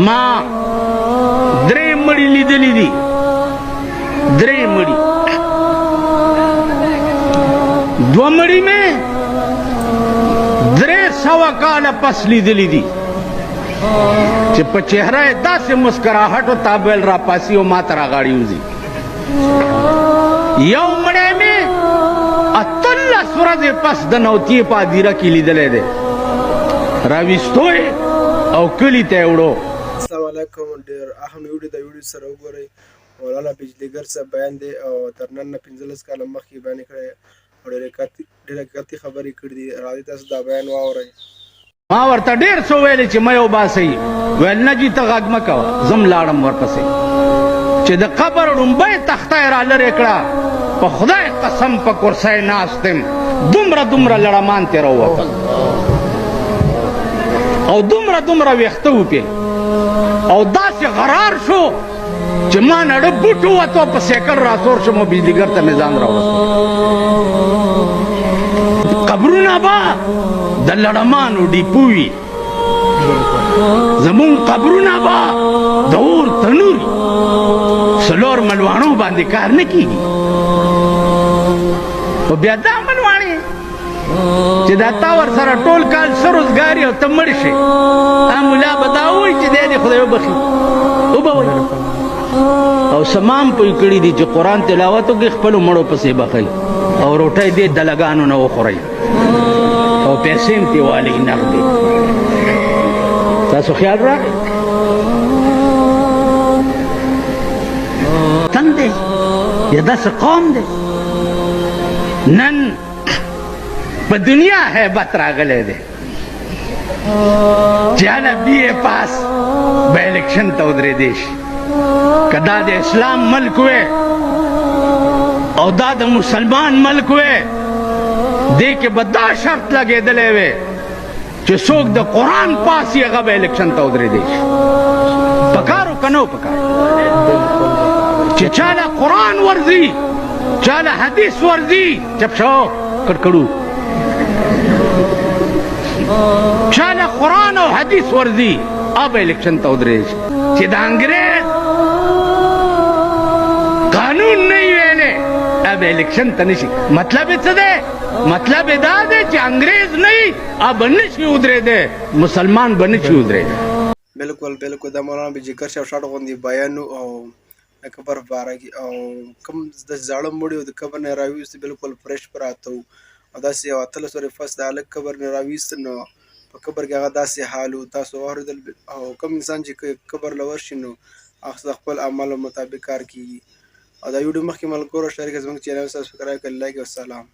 ما درې مړي لیدلي دي، درې مړي، دوه مړي مې 300 کاله پس لیدلي دي چې په چهره یې داسې مسکراهټ و تابل را پاسي او ما ته راغاړي وځي. یو مړی مې 18 ورځې پس د نوتیې په هدیره کې لیدلی دی، راویستو او کلي ته یې وړو. السلام علیکم. ډېر اهم ویډیو د ویډیو سره وګورئ. مولانا بجلیګر صاحب بیان دی او تر نن نه 15 کاله مخکې بیان کړی او ډېرې حقیقتي خبرې کړي دي. راځئ تاسو دا بیان واورئ. ما ورته ډېر څه ویلې چې مه یې وباسئ، ویل نه جي ته غږ مه کوه، زم لاړم ورپسې چې د قبر ړومبۍ تخته یې را لرې کړه، په خدای قسم په کرسۍ ناست یم، دومره لړمان ترې راووتل او دومره ویښته وپې او داسې غرار شو چې ما نړه بوټ ووتو، په سیکل راتور شم او بجلیګر ته مې ځان راورسېد. قبرونه به د لړمانو ډیپو وي، زمونږ قبرونه به د اور تنور وي، څلور ملواڼو باندې کار نه کېږي. خو بیا دا ملواڼې چې دا تا ورسره ټول کال څه روزګار او ته مړ شې، ملا به دا ووایي چې دی دې خدای وبخي، وبه وایي. او سمام پوی کړي دي چې قرآن تلاوت وکړي، خپلو مړو پسې بخئ او روټۍ دې دلګانو نه وخورئ او پیسې هم ترې والئ نغدې. تاسو خیال راغی؟ وطن دی یا داسې قوم دی نن په دنیا هیبت راغلی دی چې هله BA پاس به الیکشن ته ودرېدی شي. که دا د اسلام ملک وی او دا د مسلمان ملک وی، دې کې به دا شرط لګېدلی وی چې څوک د قرآن پاسي هغه به الیکشن ته ودرېدی شي. پکار و که نه و پکار چې چاله قرآن ورځي، چاله حدیث ورځي، چپ شو کړکړو، چاله قرآن او حدیث ورځي اب الیکشن ته ودرېدی شي. چې د انګریز قانون نه ویلې اب الیکشن ته نشي. مطلب یې څه دی؟ مطلب یې دا دی چې انګریز نه وي اب نشي ودرېدی، مسلمان به نشي ودرېدی. بالکل د مولانا بجلیګر صاحب شاړ غوندې بیان او د قبر په باره کې او کوم د زاړه مړي او د قبر نه راویست بالکل فرش پراته وو او داسې یو 18 ورځې پس د هلک قبر نه راویست، نو په قبر کې هغه داسې حال و. تاسو واورېدل او کوم انسان چې قبر له ورشي نو هغه د خپل عملو مطابق کار کېږي. او دا ویډیو مخکې ملګرو شریک زموږ چینل سبسکرایب کړئ، لایک او سلام.